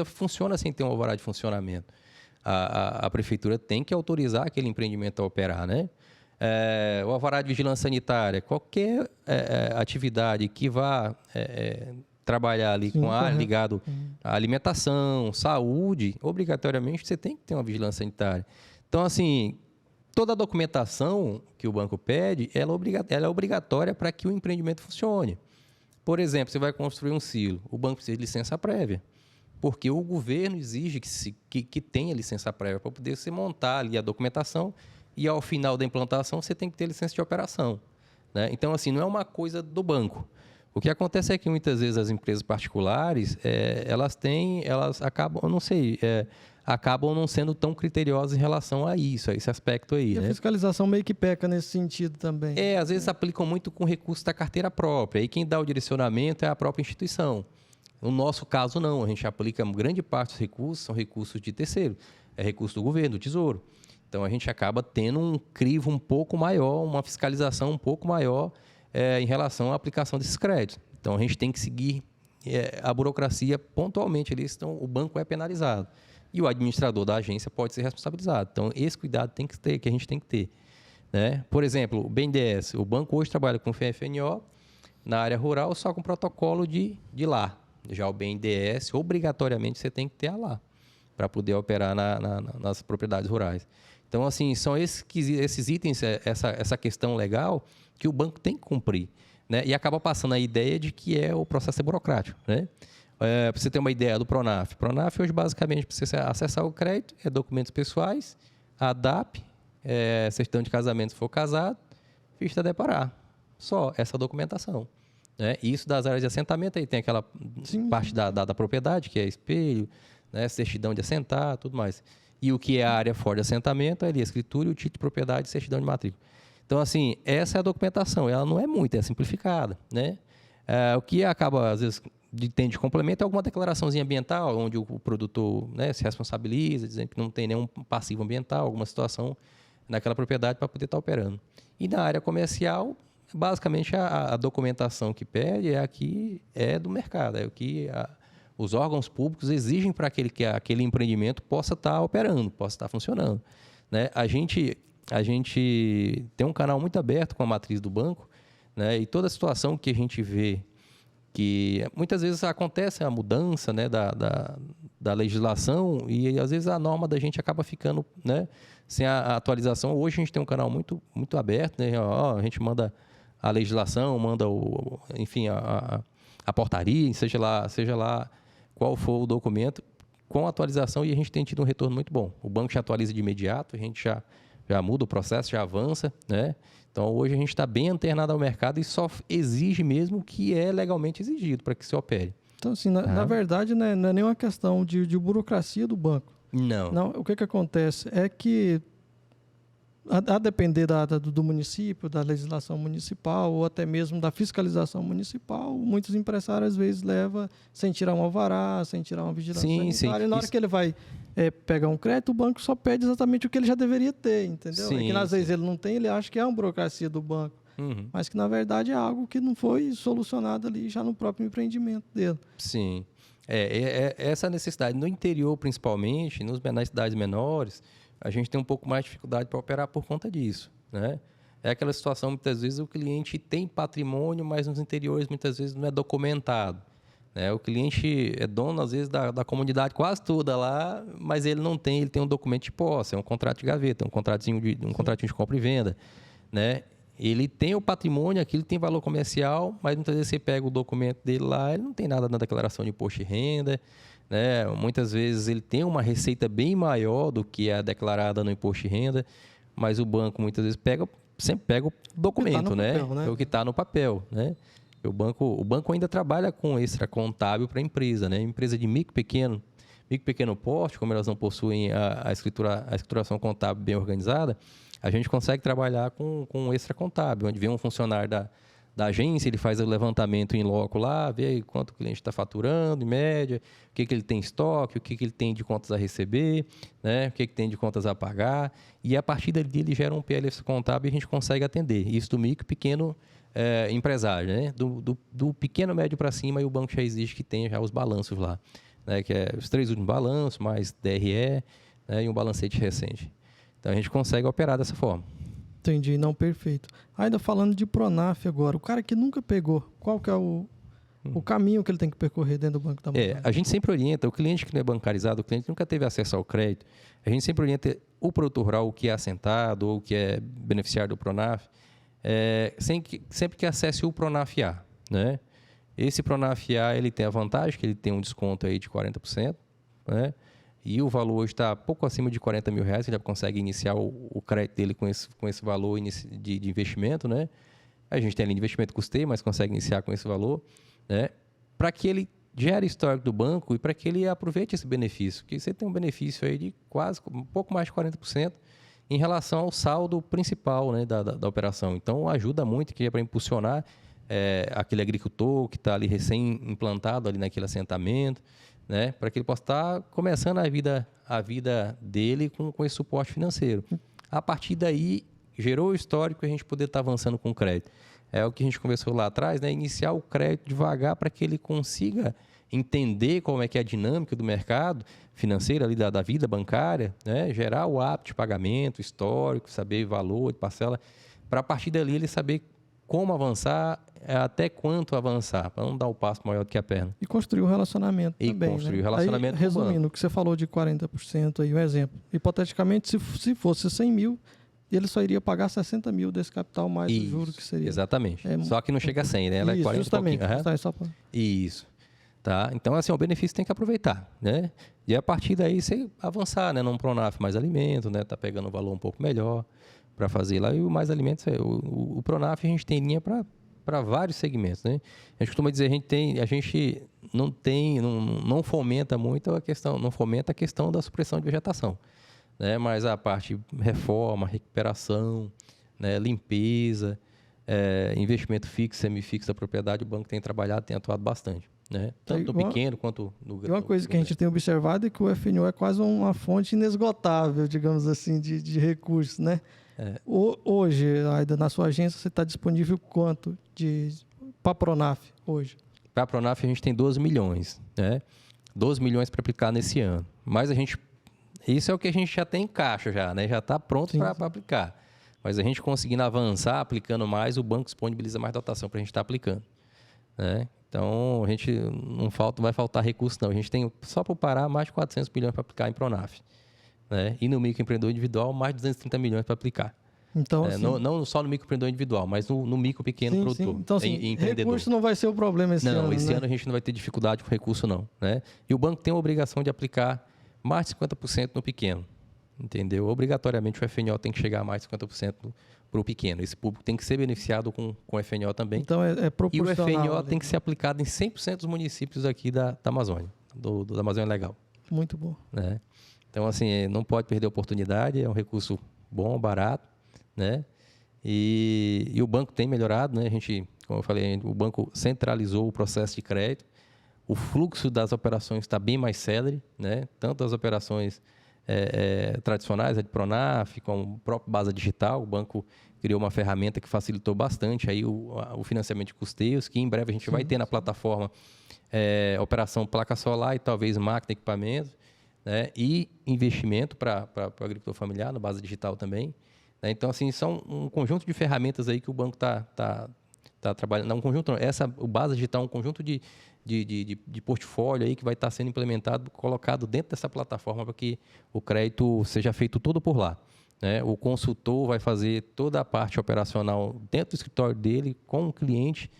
funciona sem ter um alvará de funcionamento. A prefeitura tem que autorizar aquele empreendimento a operar, né? o alvará de vigilância sanitária, qualquer atividade que vá trabalhar ali Sim, ligado à alimentação, saúde, obrigatoriamente você tem que ter uma vigilância sanitária. Então, assim, toda a documentação que o banco pede, ela é obrigatória para que o empreendimento funcione. Por exemplo, você vai construir um silo, o banco precisa de licença prévia, porque o governo exige que tenha licença prévia para poder você montar ali a documentação e, ao final da implantação, você tem que ter licença de operação, né? Então, assim, não é uma coisa do banco. O que acontece é que, muitas vezes, as empresas particulares, elas acabam, eu não sei, acabam não sendo tão criteriosas em relação a isso, a esse aspecto aí. E a né? fiscalização meio que peca nesse sentido também. Às vezes aplicam muito com recursos da carteira própria, e quem dá o direcionamento é a própria instituição. No nosso caso, não. A gente aplica grande parte dos recursos, são recursos de terceiro. É recurso do governo, do Tesouro. Então, a gente acaba tendo um crivo um pouco maior, uma fiscalização um pouco maior em relação à aplicação desses créditos. Então, a gente tem que seguir a burocracia pontualmente. Então, o banco é penalizado. E o administrador da agência pode ser responsabilizado. Então, esse cuidado tem que ter, que a gente tem que ter. Né? Por exemplo, o BNDES. O banco hoje trabalha com FNO na área rural só com protocolo de lá. Já o BNDES, obrigatoriamente, você tem que ter a lá para poder operar nas propriedades rurais. Então, assim, são esses itens, essa questão legal que o banco tem que cumprir. Né? E acaba passando a ideia de que o processo é burocrático. Né? Para você ter uma ideia do Pronaf. Pronaf, hoje, basicamente, para você acessar o crédito, é documentos pessoais, a DAP, certidão de casamento se for casado, ficha de deparar. Só essa documentação. Né? E isso das áreas de assentamento, aí tem aquela parte da propriedade, que é espelho, né? Certidão de assentar, tudo mais. E o que é a área fora de assentamento, é ali a escritura e o título de propriedade e certidão de matrícula. Então, assim, essa é a documentação. Ela não é muito, é simplificada. Né? O que acaba, às vezes, tem de complemento é alguma declaraçãozinha ambiental, onde o produtor, né, se responsabiliza, dizendo que não tem nenhum passivo ambiental, alguma situação naquela propriedade para poder estar operando. E na área comercial, basicamente, a documentação que pede é do mercado, é o que os órgãos públicos exigem para que aquele empreendimento possa estar operando, possa estar funcionando. Né? A gente tem um canal muito aberto com a matriz do banco, né? E toda a situação que a gente vê, que muitas vezes acontece a mudança, né, da legislação e, às vezes, a norma da gente acaba ficando, né, sem a atualização. Hoje a gente tem um canal muito, muito aberto, né? A gente manda a legislação, manda enfim, a portaria, seja lá qual for o documento, com atualização, e a gente tem tido um retorno muito bom. O banco já atualiza de imediato, a gente já muda o processo, já avança, né? Então, hoje a gente está bem antenado ao mercado e só exige mesmo o que é legalmente exigido para que se opere. Então, assim, na verdade, né, não é nenhuma questão de burocracia do banco. Não. O que acontece é que, a depender do município, da legislação municipal ou até mesmo da fiscalização municipal, muitos empresários, às vezes, levam sem tirar um alvará, sem tirar uma vigilância sanitária. E na hora que ele vai pegar um crédito, o banco só pede exatamente o que ele já deveria ter, entendeu? Sim, que, às vezes, ele não tem, ele acha que é uma burocracia do banco. Mas que, na verdade, é algo que não foi solucionado ali já no próprio empreendimento dele. Sim. Essa necessidade. No interior, principalmente, nas cidades menores, a gente tem um pouco mais de dificuldade para operar por conta disso. Né? É aquela situação, muitas vezes, o cliente tem patrimônio, mas nos interiores, muitas vezes, não é documentado. Né? O cliente é dono, às vezes, da comunidade quase toda lá, mas ele não tem, ele tem um documento de posse, é um contrato de gaveta, um contratinho de compra e venda. Né? Ele tem o patrimônio, aquilo tem valor comercial, mas muitas vezes você pega o documento dele lá, ele não tem nada na declaração de imposto de renda. Né? Muitas vezes ele tem uma receita bem maior do que é declarada no imposto de renda, mas o banco muitas vezes sempre pega o documento, né? Papel, né? É o que está no papel. Né? O banco ainda trabalha com extra contábil para a empresa. Né? Empresa de micro e pequeno porte, como elas não possuem a escrituração contábil bem organizada, a gente consegue trabalhar com extra contábil, onde vem um funcionário da agência, ele faz o levantamento em loco lá, vê quanto o cliente está faturando, em média, o que ele tem em estoque, o que ele tem de contas a receber, né? O que tem de contas a pagar, e a partir dali ele gera um PLS contábil e a gente consegue atender. Isso do micro e pequeno empresário, né? Do pequeno médio para cima, e o banco já exige que tenha já os balanços lá, né? Que é os 3 últimos balanços, mais DRE, né? E um balancete recente. Então, a gente consegue operar dessa forma. Entendi, não, perfeito. Ainda falando de Pronaf agora, o cara que nunca pegou, qual que é o caminho que ele tem que percorrer dentro do Banco da Amazônia? A gente sempre orienta, o cliente que não é bancarizado, o cliente nunca teve acesso ao crédito, a gente sempre orienta o produtor rural, o que é assentado ou o que é beneficiário do Pronaf, sempre que acesse o Pronaf A, né? Esse Pronaf A, ele tem a vantagem que ele tem um desconto aí de 40%, né? E o valor hoje está pouco acima de R$40 mil, ele já consegue iniciar o crédito dele com esse valor de investimento, né? A gente tem a linha de investimento custeio, mas consegue iniciar com esse valor, né? Para que ele gere histórico do banco e para que ele aproveite esse benefício, porque você tem um benefício aí de quase um pouco mais de 40% em relação ao saldo principal, né, da operação. Então, ajuda muito que é para impulsionar aquele agricultor que está ali recém-implantado ali naquele assentamento, né, para que ele possa estar começando a vida dele com esse suporte financeiro. A partir daí, gerou o histórico e a gente poder estar avançando com o crédito. É o que a gente conversou lá atrás, né? Iniciar o crédito devagar para que ele consiga entender como é que é a dinâmica do mercado financeiro ali da vida bancária, né? Gerar o hábito de pagamento, histórico, saber valor de parcela, para a partir dali ele saber como avançar, até quanto avançar, para não dar um passo maior do que a perna. E construir o relacionamento também, né? Construir o relacionamento aí, resumindo, o que você falou de 40% aí, um exemplo. Hipoteticamente, se fosse 100 mil, ele só iria pagar 60 mil desse capital mais o juro que seria. Exatamente. Só que não chega a 100, né? Ela é 40 justamente. Só pra... Isso. Tá? Então, assim, o benefício tem que aproveitar, né? E a partir daí você avançar, né? Num Pronaf mais alimento, né? Tá pegando um valor um pouco melhor para fazer lá. E o mais alimentos, o Pronaf a gente tem linha para vários segmentos, né? A gente costuma dizer, a gente não fomenta muito a questão, não fomenta a questão da supressão de vegetação, né? Mas a parte reforma, recuperação, né? Limpeza, investimento fixo, semifixo da propriedade, o banco tem trabalhado, tem atuado bastante, né? Tanto no pequeno quanto no grande. E uma coisa que a gente tem observado é que o FNO é quase uma fonte inesgotável, digamos assim, de recursos, né? Hoje, Aida, na sua agência, você está disponível quanto para a Pronaf hoje? Para a Pronaf a gente tem 12 milhões, né? 12 milhões para aplicar nesse ano. Mas isso é o que a gente já tem em caixa já, né? Já está pronto para aplicar. Mas a gente conseguindo avançar, aplicando mais, o banco disponibiliza mais dotação para a gente estar aplicando, né? Então, a gente vai faltar recurso não. A gente tem, só para o Pará, mais de 400 milhões para aplicar em Pronaf, né? E no microempreendedor individual, mais de 230 milhões para aplicar. Então, assim, não só no microempreendedor individual, mas no micro pequeno produtor. Então, assim, empreendedor. Recurso não vai ser o problema esse ano. Não, esse ano a gente não vai ter dificuldade com recurso, não, né? E o banco tem a obrigação de aplicar mais de 50% no pequeno, entendeu? Obrigatoriamente o FNO tem que chegar a mais de 50% para o pequeno. Esse público tem que ser beneficiado com o FNO também. Então, é proporcional. E o FNO tem que ser aplicado em 100% dos municípios aqui da Amazônia, da Amazônia Legal. Muito bom. Né? Então, assim, não pode perder a oportunidade, é um recurso bom, barato, né? E o banco tem melhorado, né? A gente, como eu falei, o banco centralizou o processo de crédito, o fluxo das operações está bem mais célere, né? Tanto as operações tradicionais, a de Pronaf, como a própria base digital, o banco criou uma ferramenta que facilitou bastante aí o financiamento de custeios, que em breve a gente vai ter na plataforma operação placa solar e talvez máquina, equipamento, né? E investimento para o agricultor familiar, na base digital também. Né? Então, assim, são um conjunto de ferramentas aí que o banco está trabalhando. Não, o base digital é um conjunto de portfólio aí que vai estar sendo implementado, colocado dentro dessa plataforma para que o crédito seja feito todo por lá. Né? O consultor vai fazer toda a parte operacional dentro do escritório dele, com o cliente,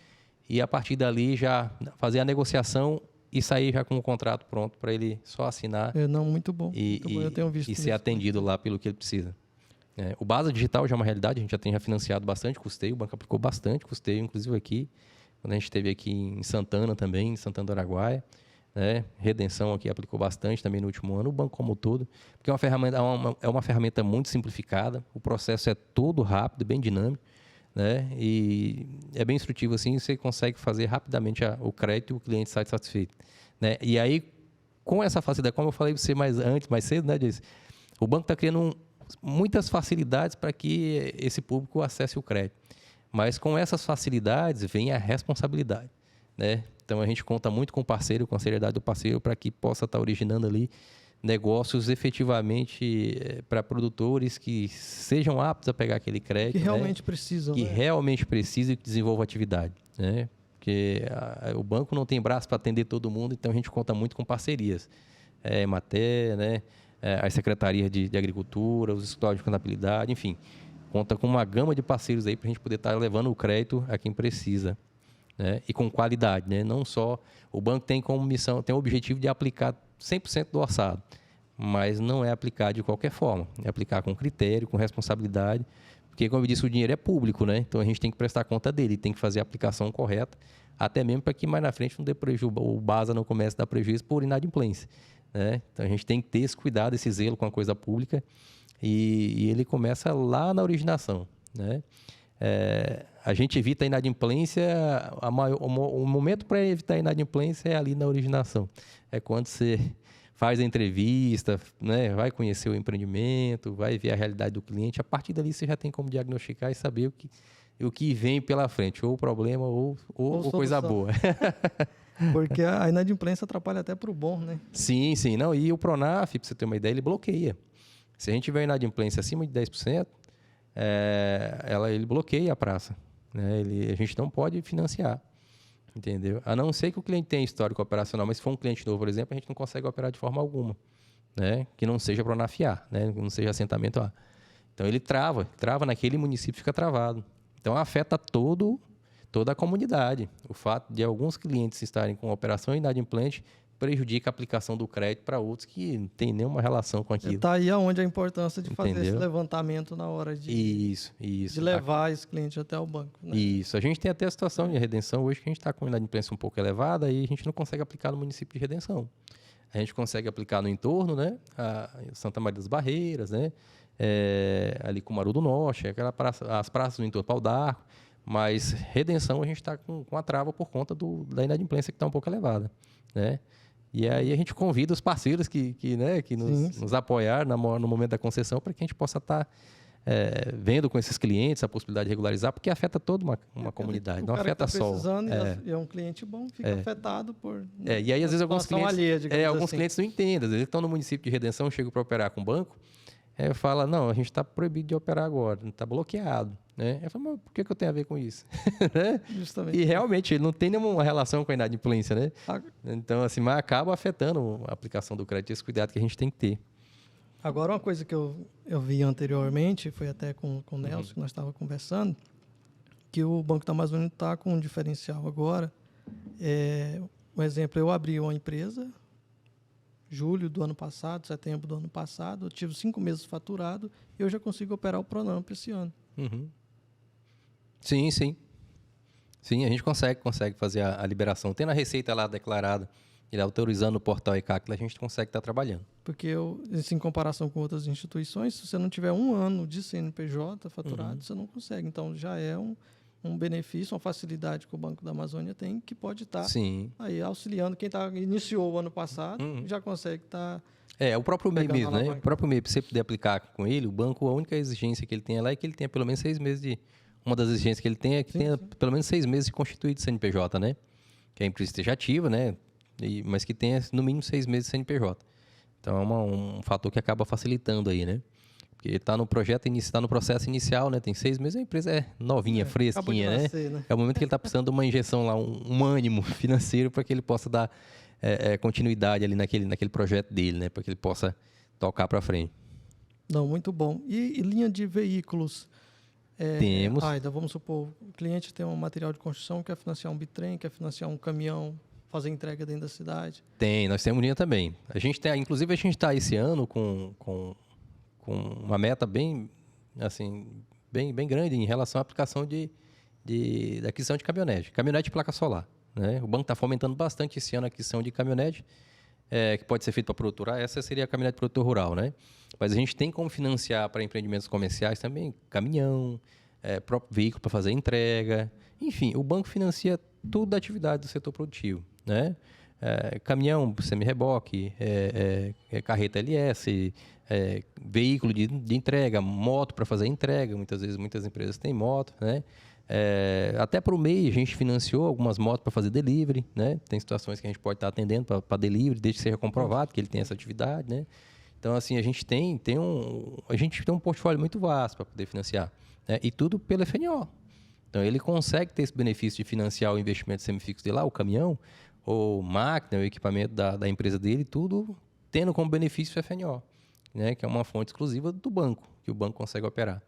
e a partir dali já fazer a negociação e sair já com o contrato pronto para ele só assinar. Muito bom. Muito bom. Eu tenho visto e ser atendido lá pelo que ele precisa. O Basa Digital já é uma realidade, a gente já tem financiado bastante custeio, o banco aplicou bastante custeio, inclusive aqui, quando a gente esteve aqui em Santana também, em Santana do Araguaia, né? Redenção aqui aplicou bastante também no último ano, o banco como um todo, porque é uma ferramenta muito simplificada, o processo é todo rápido, bem dinâmico, né? E é bem instrutivo assim, você consegue fazer rapidamente o crédito e o cliente sai satisfeito. Né? E aí, com essa facilidade, como eu falei para você mais cedo, né, Jace? O banco está criando muitas facilidades para que esse público acesse o crédito. Mas com essas facilidades vem a responsabilidade, né? Então a gente conta muito com o parceiro, com a seriedade do parceiro, para que possa estar originando ali negócios efetivamente para produtores que sejam aptos a pegar aquele crédito. Que realmente precisam. Que realmente precisam e que desenvolvam atividade, né? Porque o banco não tem braço para atender todo mundo, então a gente conta muito com parcerias. Emater, né? As secretarias de agricultura, os escritórios de contabilidade, enfim. Conta com uma gama de parceiros aí para a gente poder estar levando o crédito a quem precisa, né? E com qualidade, né? Não só... O banco tem como missão, tem o objetivo de aplicar 100% do orçado, mas não é aplicar de qualquer forma. É aplicar com critério, com responsabilidade, porque, como eu disse, o dinheiro é público, né? Então a gente tem que prestar conta dele, tem que fazer a aplicação correta, até mesmo para que mais na frente não dê prejuízo, o BASA não comece a dar prejuízo por inadimplência, né? Então a gente tem que ter esse cuidado, esse zelo com a coisa pública, e ele começa lá na originação, né? A gente evita a inadimplência, o momento para evitar a inadimplência é ali na originação. É quando você faz a entrevista, né, vai conhecer o empreendimento, vai ver a realidade do cliente. A partir dali você já tem como diagnosticar e saber o que vem pela frente, ou problema ou coisa boa. Porque a inadimplência atrapalha até para o bom, né? Sim, sim. Não, e o Pronaf, para você ter uma ideia, ele bloqueia. Se a gente tiver inadimplência acima de 10%, ele bloqueia a praça, né? A gente não pode financiar, entendeu? A não ser que o cliente tenha histórico operacional, mas se for um cliente novo, por exemplo, a gente não consegue operar de forma alguma, né? Que não seja Pronaf-A, né? Que não seja assentamento A. Então ele trava naquele município, fica travado. Então afeta toda a comunidade. O fato de alguns clientes estarem com operação inadimplente prejudica a aplicação do crédito para outros que não tem nenhuma relação com aquilo. Está aí aonde a importância de fazer esse levantamento na hora de levar esse cliente até o banco, né? Isso. A gente tem até a situação de redenção hoje que a gente está com inadimplência um pouco elevada e a gente não consegue aplicar no município de redenção. A gente consegue aplicar no entorno, né? Santa Maria das Barreiras, né? Ali com Maru do Norte, as praças do entorno, Pau d'Arco, mas redenção a gente está com a trava por conta da inadimplência que está um pouco elevada, né? E aí a gente convida os parceiros que nos apoiaram no momento da concessão para que a gente possa estar vendo com esses clientes a possibilidade de regularizar, porque afeta toda uma comunidade, não afeta só. É um cliente bom, fica afetado por... E aí às vezes alguns clientes clientes não entendem, às vezes estão no município de redenção, chegam para operar com o banco, fala, não, a gente está proibido de operar agora, está bloqueado, né? Eu falo, mas por que eu tenho a ver com isso? Justamente. E realmente, ele não tem nenhuma relação com a inadimplência, né? Então, assim, mas acaba afetando a aplicação do crédito, esse cuidado que a gente tem que ter. Agora, uma coisa que eu vi anteriormente, foi até com o Nelson, que nós estávamos conversando, que o Banco da Amazônia está com um diferencial agora. Um exemplo, eu abri uma empresa julho do ano passado, setembro do ano passado, eu tive 5 meses faturado e eu já consigo operar o Pronamp esse ano. Uhum. Sim, sim. Sim, a gente consegue fazer a liberação. Tendo a receita lá declarada, ele autorizando o portal ECAC, a gente consegue estar trabalhando. Porque, em comparação com outras instituições, se você não tiver 1 ano de CNPJ faturado, você não consegue. Então, já é um benefício, uma facilidade que o Banco da Amazônia tem, que pode estar aí auxiliando. Quem iniciou o ano passado já consegue estar... o próprio MEI mesmo, né? O próprio MEI, para você poder aplicar com ele, o banco, a única exigência que ele tem lá é que ele tenha pelo menos 6 meses de... Uma das exigências que ele tem é que tenha pelo menos 6 meses de constituído de CNPJ, né? Que a empresa esteja ativa, né? Mas que tenha no mínimo 6 meses de CNPJ. Então é um fator que acaba facilitando aí, né? Porque está no projeto, está no processo inicial, né? Tem 6 meses, a empresa é novinha, fresquinha, né? É o momento que ele está precisando de uma injeção lá, um ânimo financeiro para que ele possa dar continuidade ali naquele projeto dele, né? Para que ele possa tocar para frente. Não, muito bom. E linha de veículos? Temos. Vamos supor, o cliente tem um material de construção, quer financiar um bitrem, quer financiar um caminhão, fazer entrega dentro da cidade. Nós temos linha também. Inclusive, a gente está esse ano com uma meta bem grande em relação à aplicação da aquisição de caminhonete de placa solar, né? O banco está fomentando bastante esse ano a aquisição de caminhonete, que pode ser feito para produtor rural. Essa seria a caminhonete produtor rural, né? Mas a gente tem como financiar para empreendimentos comerciais também caminhão, próprio veículo para fazer entrega. Enfim, o banco financia toda a atividade do setor produtivo, né? Caminhão, semi-reboque, carreta LS, veículo de entrega, moto para fazer entrega. Muitas vezes, muitas empresas têm moto, né? Até para o MEI, a gente financiou algumas motos para fazer delivery, né? Tem situações que a gente pode estar atendendo para delivery, desde que seja comprovado que ele tem essa atividade, né? Então, assim, a gente tem um portfólio muito vasto para poder financiar, né? E tudo pelo FNO. Então, ele consegue ter esse benefício de financiar o investimento semifixo dele lá, o caminhão, ou máquina, o equipamento da empresa dele, tudo tendo como benefício o FNO, né? Que é uma fonte exclusiva do banco, que o banco consegue operar,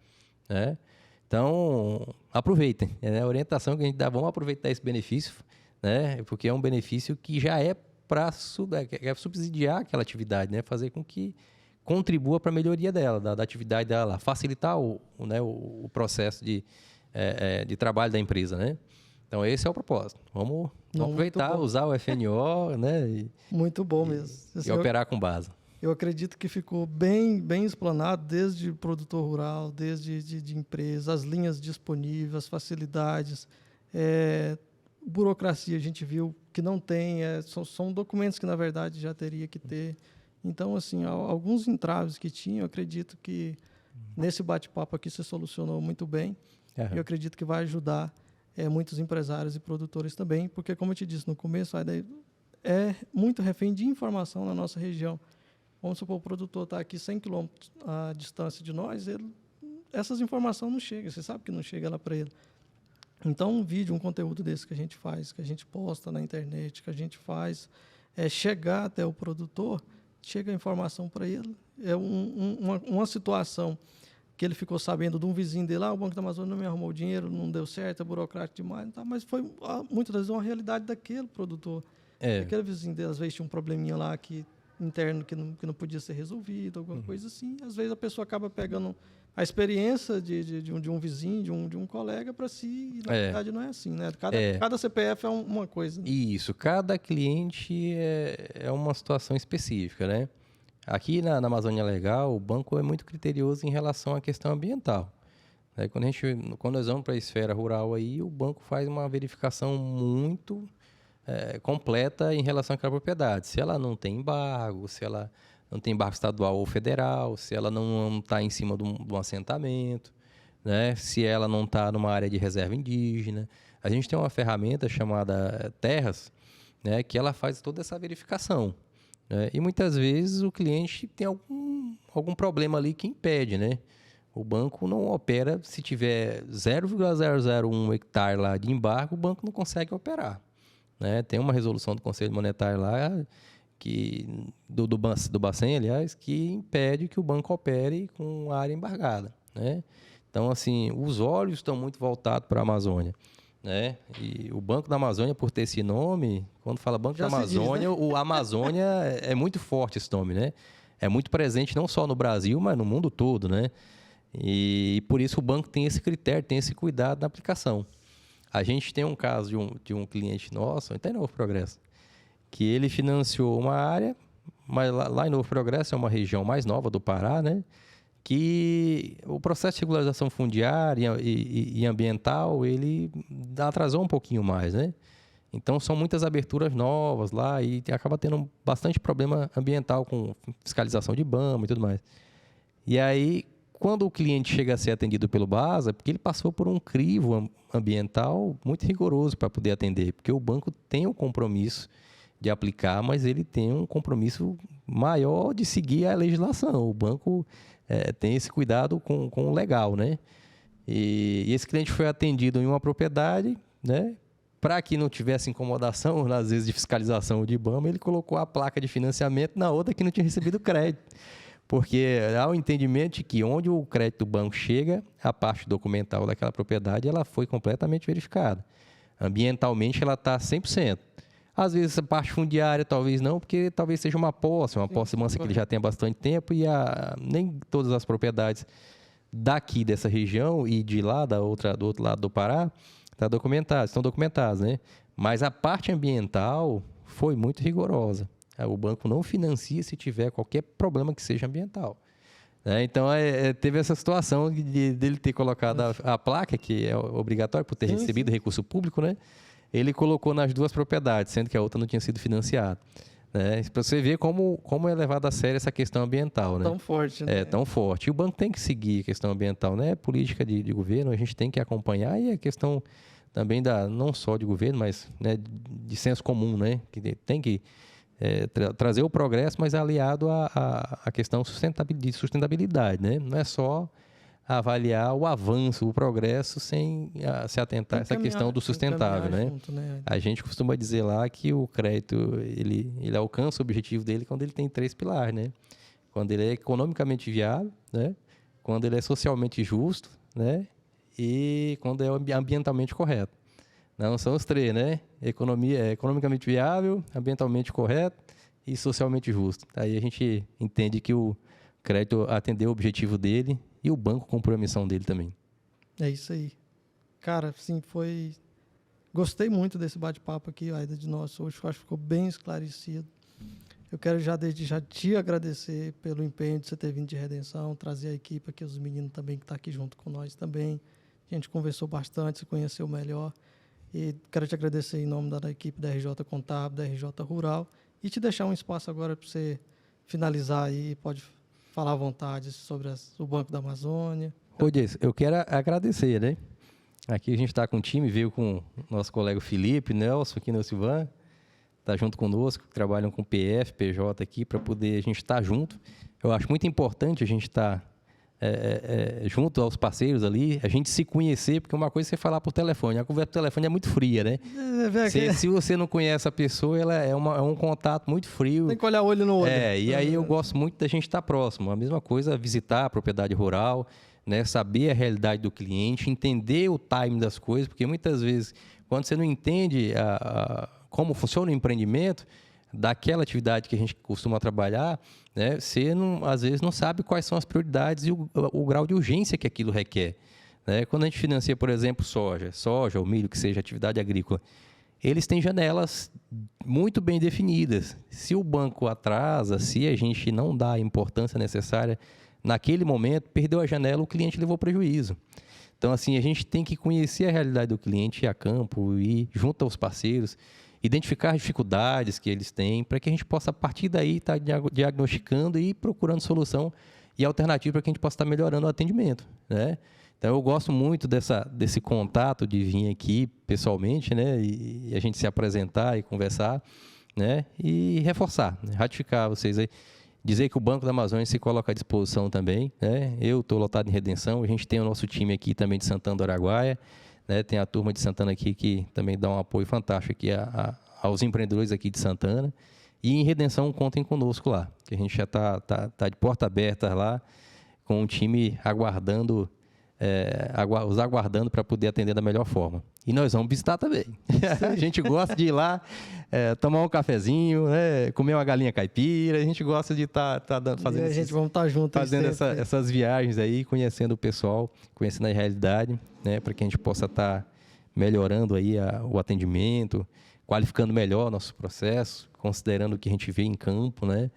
né? Então, aproveitem. É a orientação que a gente dá, vamos aproveitar esse benefício, né? Porque é um benefício que já é para subsidiar aquela atividade, né? Fazer com que contribua para a melhoria dela, da atividade dela, facilitar o processo de trabalho da empresa, né? Então, esse é o propósito. Vamos aproveitar, usar o FNO, né? Muito bom mesmo. E operar com base. Eu acredito que ficou bem explanado, desde produtor rural, desde de empresa, as linhas disponíveis, as facilidades, burocracia a gente viu que não tem, são documentos que na verdade já teria que ter. Então, assim, alguns entraves que tinha, eu acredito que nesse bate-papo aqui você solucionou muito bem. Eu acredito que vai ajudar muitos empresários e produtores também, porque, como eu te disse no começo, é muito refém de informação na nossa região. Vamos supor, o produtor está aqui 100 km à distância de nós, essas informações não chegam, você sabe que não chega lá para ele. Então, um vídeo, um conteúdo desse que a gente faz, que a gente posta na internet, que a gente faz chegar até o produtor, chega a informação para ele. É uma situação que ele ficou sabendo de um vizinho dele, o Banco da Amazônia não me arrumou o dinheiro, não deu certo, é burocrático demais, tá? Mas foi muitas vezes uma realidade daquele produtor. Aquele vizinho dele, às vezes, tinha um probleminha lá interno que não podia ser resolvido, alguma coisa assim. Às vezes a pessoa acaba pegando a experiência de um vizinho, de um colega para si, e na verdade não é assim, né? Cada CPF é uma coisa. Né? Isso, cada cliente é uma situação específica, né? Aqui na Amazônia Legal, o banco é muito criterioso em relação à questão ambiental. Né? Quando nós vamos para a esfera rural, aí, o banco faz uma verificação muito completa em relação àquela propriedade. Se ela não tem embargo, se ela não tem embargo estadual ou federal, se ela não está em cima de um assentamento, né? Se ela não está numa área de reserva indígena. A gente tem uma ferramenta chamada Terras, né? Que ela faz toda essa verificação. Né? E muitas vezes o cliente tem algum problema ali que impede, né? O banco não opera, se tiver 0,001 hectare lá de embargo, o banco não consegue operar. Né? Tem uma resolução do Conselho Monetário lá, do Bacen, aliás, que impede que o banco opere com área embargada. Né? Então, assim, os olhos estão muito voltados para a Amazônia. Né? E o Banco da Amazônia, por ter esse nome, quando fala Banco da Amazônia, diz, né? O Amazônia é muito forte esse nome, né? É muito presente não só no Brasil, mas no mundo todo, né? E por isso o banco tem esse critério, tem esse cuidado na aplicação. A gente tem um caso de um cliente nosso, até em Novo Progresso, que ele financiou uma área, mas lá em Novo Progresso é uma região mais nova do Pará, né? Que o processo de regularização fundiária e ambiental, ele atrasou um pouquinho mais, né? Então, são muitas aberturas novas lá e acaba tendo bastante problema ambiental com fiscalização de IBAMA e tudo mais. E aí, quando o cliente chega a ser atendido pelo BASA, porque ele passou por um crivo ambiental muito rigoroso para poder atender, porque o banco tem o compromisso de aplicar, mas ele tem um compromisso maior de seguir a legislação. O banco tem esse cuidado com o legal, né? E esse cliente foi atendido em uma propriedade, né? Para que não tivesse incomodação, às vezes, de fiscalização de IBAMA, ele colocou a placa de financiamento na outra que não tinha recebido crédito. Porque há o entendimento de que onde o crédito do banco chega, a parte documental daquela propriedade ela foi completamente verificada. Ambientalmente, ela está 100%. Às vezes, a parte fundiária, talvez não, porque talvez seja uma posse mansa que ele já tem há bastante tempo e nem todas as propriedades daqui dessa região e de lá, do outro lado do Pará, estão documentadas, né? Mas a parte ambiental foi muito rigorosa. O banco não financia se tiver qualquer problema que seja ambiental. Então, teve essa situação dele ter colocado a placa, que é obrigatória por ter recebido recurso público, né? Ele colocou nas duas propriedades, sendo que a outra não tinha sido financiada. Né? Para você ver como é levada a sério essa questão ambiental, né? Tão forte, né? É, tão forte. E o banco tem que seguir a questão ambiental, né? Política de governo, a gente tem que acompanhar, e a questão também não só de governo, mas, né, de senso comum, né? Que tem que trazer o progresso, mas aliado à questão de sustentabilidade, né? Não é só avaliar o avanço, o progresso, sem se atentar a essa questão do sustentável, né? Junto, né? A gente costuma dizer lá que o crédito, ele alcança o objetivo dele quando ele tem 3 pilares, né? Quando ele é economicamente viável, né? Quando ele é socialmente justo, né? E quando é ambientalmente correto. Não, são os 3, né? Economicamente viável, ambientalmente correto e socialmente justo. Aí a gente entende que o crédito atendeu o objetivo dele e o banco cumpriu a missão dele também. É isso aí. Cara, assim, Gostei muito desse bate-papo aqui, Aida, de nós hoje. Acho que ficou bem esclarecido. Eu quero desde já te agradecer pelo empenho de você ter vindo de Redenção, trazer a equipe aqui, os meninos também que estão aqui junto com nós também. A gente conversou bastante, se conheceu melhor. E quero te agradecer em nome da equipe da RJ Contábil, da RJ Rural, e te deixar um espaço agora para você finalizar aí. Pode falar à vontade sobre o Banco da Amazônia. Rodis, eu quero agradecer, né? Aqui a gente está com o time, veio com o nosso colega Felipe, Nelson, aqui no Silvan, está junto conosco, trabalham com PF, PJ aqui, para poder a gente estar junto. Eu acho muito importante a gente estar junto aos parceiros ali, a gente se conhecer, porque uma coisa é você falar por telefone, a conversa por telefone é muito fria, né? Se você não conhece a pessoa, ela é um contato muito frio. Tem que olhar olho no olho. E aí eu gosto muito da gente estar próximo. A mesma coisa, visitar a propriedade rural, né? Saber a realidade do cliente, entender o time das coisas, porque muitas vezes, quando você não entende como funciona o empreendimento, daquela atividade que a gente costuma trabalhar, né, você às vezes não sabe quais são as prioridades e o grau de urgência que aquilo requer. Né? Quando a gente financia, por exemplo, soja ou milho, que seja atividade agrícola, eles têm janelas muito bem definidas. Se o banco atrasa, se a gente não dá a importância necessária naquele momento, perdeu a janela, o cliente levou prejuízo. Então, assim, a gente tem que conhecer a realidade do cliente, ir a campo, ir junto aos parceiros, identificar as dificuldades que eles têm, para que a gente possa, a partir daí, estar diagnosticando e procurando solução e alternativa para que a gente possa estar melhorando o atendimento, né? Então, eu gosto muito desse contato de vir aqui pessoalmente, né? E a gente se apresentar e conversar, né? E reforçar, né? Ratificar vocês aí. Dizer que o Banco da Amazônia se coloca à disposição também, né? Eu estou lotado em Redenção, a gente tem o nosso time aqui também de Santana do Araguaia, né? Tem a turma de Santana aqui que também dá um apoio fantástico aqui aos empreendedores aqui de Santana. E em Redenção, contem conosco lá, que a gente já está de porta aberta lá, com o time aguardando, os aguardando para poder atender da melhor forma. E nós vamos visitar também. A gente gosta de ir lá, tomar um cafezinho, né? Comer uma galinha caipira, a gente gosta de estar fazendo, vamos estar juntos fazendo essas viagens aí, conhecendo o pessoal, conhecendo a realidade, né? Para que a gente possa estar melhorando aí o atendimento, qualificando melhor nosso processo, considerando o que a gente vê em campo, né?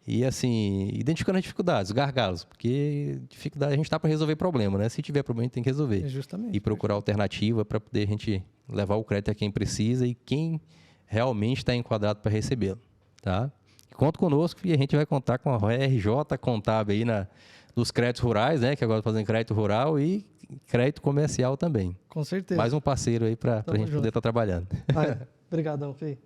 E, assim, identificando as dificuldades, os gargalos, porque dificuldade a gente está para resolver problema, né? Se tiver problema, a gente tem que resolver. Justamente. E procurar alternativa para poder a gente levar o crédito a quem precisa e quem realmente está enquadrado para recebê-lo, tá? Conta conosco e a gente vai contar com a RJ Contábil aí nos créditos rurais, né? Que agora está fazendo crédito rural e crédito comercial também. Com certeza. Mais um parceiro aí para a gente poder estar trabalhando. Obrigadão, Fê.